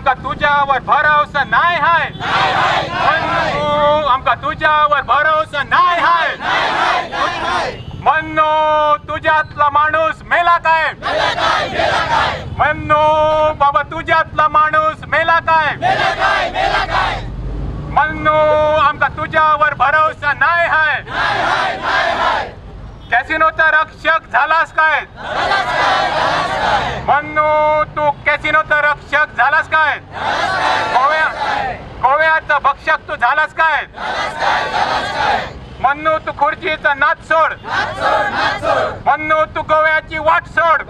आमका तुझ्यावर भरोसा नाही हाय मन्नू आमका तुझ्यावर भरोसा नाही हाय मन्नू तुझ्यातला माणूस मेला काय मन्नू बाबा तुझ्यातला माणूस मेला काय मन्नू आमका तुझ्यावर भरोसा नाही हाय कॅसिनोचा रक्षक झालास काय मन्नू तू कॅसिनोचा रक्षक झालास काय गोव्याचा भक्षक तू झालास काय मन्नू तू खुर्चीचा नाच सोड मन्नू तू गोव्याची वाट सोड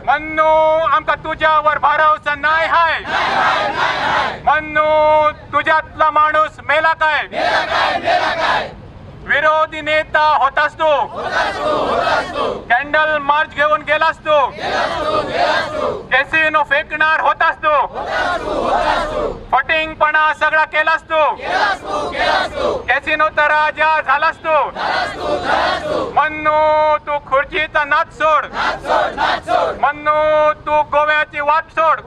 मन्नू आमका तुझ्यावर भरोसा नाही हाय मन्नू तुझ्यातला माणूस मेला काय विरोधी नेता होतास तू कॅन्डल मार्च घेऊन गेलास तू कॅसिनो फेकणार होतास तू फटिंगपणा सगळा केलास तू कॅसिनोचा राजा झालास तू मन्नू तू खुर्चीचा नाच सोड मन्नू तू गोव्याची वाट सोड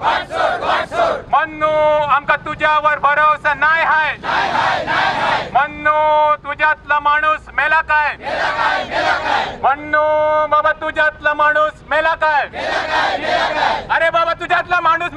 मन्नू आमका तुझ्यावर भरोसा नाही हाय मन्नू तुझ्यातला माणूस मेला काय मन्नू बाबा तुझ्यातला माणूस मेला काय अरे बाबा तुझ्यातला माणूस